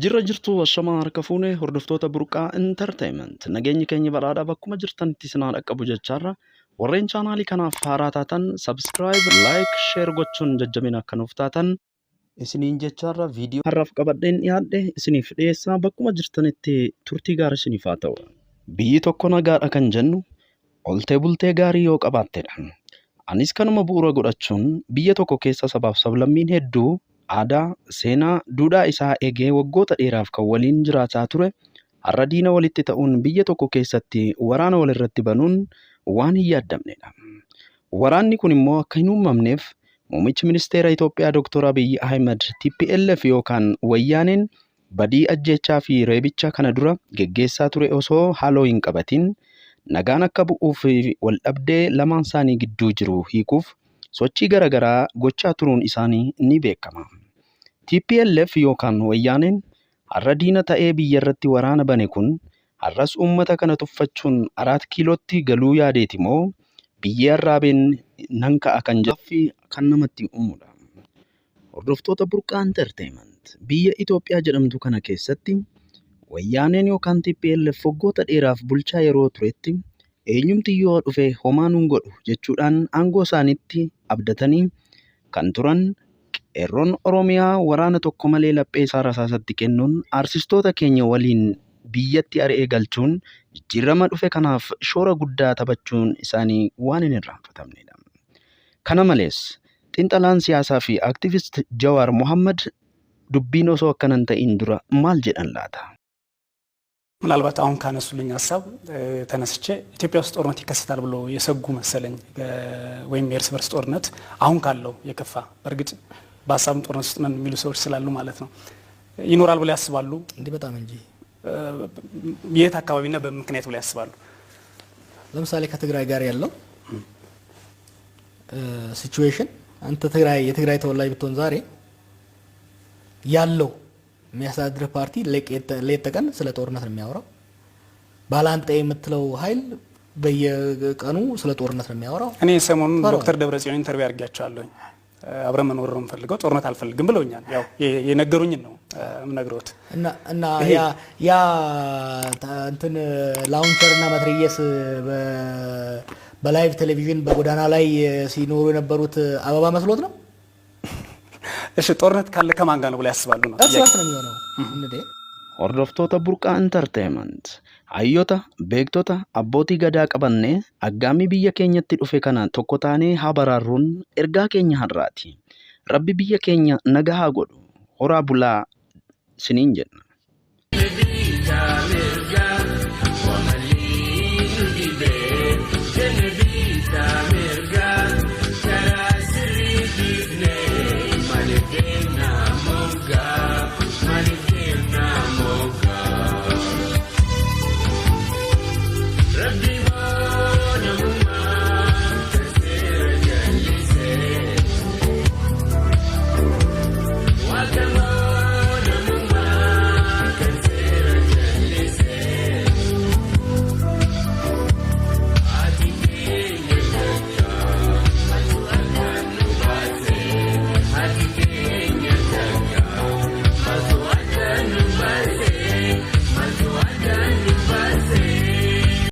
Jirra jirtu washamaa harka fuune hordoftoota burqaa entertainment nageenyi keenya badhaadhaa bakkuma jirtanitti isinaa dhaqqabu jechaarra warreen chaanaalii kanaaf haaraa taatan subscribe like share gochuun jajjabina akka nuuf taatan isiniin jechaarra viidiyoo har'aaf qabadheen dhiyaadhe isiniif dhiyeessaa bakkuma jirtanitti turtii gaarii isiniif haa ta'u. Biyyi tokko nagaadha kan jennu oltee bultee gaarii yoo qabaattedha. Anis kanuma bu'uura godhachuun biyya tokko keessa sabaaf sablammiin hedduu aadaa, seenaa, duudhaa isaa eegee waggoota dheeraaf kan waliin jiraataa ture har'a diina walitti ta'uun biyya tokko keessatti waraana walirratti banuun waan hin yaaddamnedha. Waraanni kun immoo akka hin uumamneef muummichi ministeera Itoophiyaa Dr. Abiy Ahmed TPLF yookaan wayyaaneen badii ajjeechaa fi reebicha kana dura geggeessaa ture osoo haaloo hin qabatin nagaan akka bu'uu fi waldhabdee lamaan isaanii gidduu jiru hiikuuf sochii garaagaraa gochaa turuun isaanii ni beekama. TPLF yookaan wayyaaneen har'a diina ta'ee biyya irratti waraana bane kun har'as uummata kana tuffachuun 4 kiilootti galuu yaadeeti moo biyya arraabeen nan ka'a kan jedhu kan namatti uumudha. Hordoftoota burqaa entertainment biyya Itoophiyaa jedhamtu kana keessatti wayyaaneen yookaan TPLF waggoota dheeraaf bulchaa yeroo turetti eenyumti yoo dhufe homaa nun godhu jechuudhaan aangoo isaaniitti abdatanii kan turan qeerroon Oromiyaa waraana tokko malee laphee isaa rasaasatti kennuun artistoota keenya waliin biyyatti ari'ee galchuun jijjiirama dhufe kanaaf shoora guddaa taphachuun isaanii waan hin irraanfatamnedha. Kana malees xiinxalaan siyaasaa fi aktiivist jawaar Mohammad dubbiin osoo akkanan ta'in dura maal jedhan laata? ምናልባት አሁን ካነሱልኝ ሐሳብ ተነስቼ ኢትዮጵያ ውስጥ ጦርነት ይከሰታል ብሎ የሰጉ መሰለኝ ወይም የእርስ በርስ ጦርነት አሁን ካለው የከፋ በርግጥ በሐሳብም ጦርነት ውስጥ ምን የሚሉ ሰዎች ስላሉ ማለት ነው ይኖራል ብለው ያስባሉ እንዴ? በጣም እንጂ የት አካባቢና በምክንያት ብለው ያስባሉ? ለምሳሌ ከትግራይ ጋር ያለው ሲቹዌሽን አንተ የትግራይ ተወላጅ ብትሆን ዛሬ ያለው የሚያሳድር ፓርቲ ለየተቀን ስለ ጦርነት ነው የሚያወራው። ባላንጣ የምትለው ኃይል በየቀኑ ስለ ጦርነት ነው የሚያወራው። እኔ ሰሞኑን ዶክተር ደብረጽዮን ኢንተርቪው አድርጋቸዋለሁ። አብረን መኖር ነው የምፈልገው ጦርነት አልፈልግም ብለውኛል። ያው የነገሩኝ ነው ምነግሮት እና ያ እንትን ላውንቸር እና ማትሪየስ በላይቭ ቴሌቪዥን በጎዳና ላይ ሲኖሩ የነበሩት አበባ መስሎት ነው። እሺ ጦርነት ካለ ከማን ጋር ነው ብለው ያስባሉ ነው? እርስ ነው የሚሆነው እንዴ? Hordoftoota burqaa entertainment hayyoota beektota abbootii gadaa qabanne aggaamii biyya keenyatti dhufe kana tokko taanee haa baraarruun ergaa keenya har'aati. Rabbi biyya keenya nagaa haa godhu horaa bulaa siniin jenna.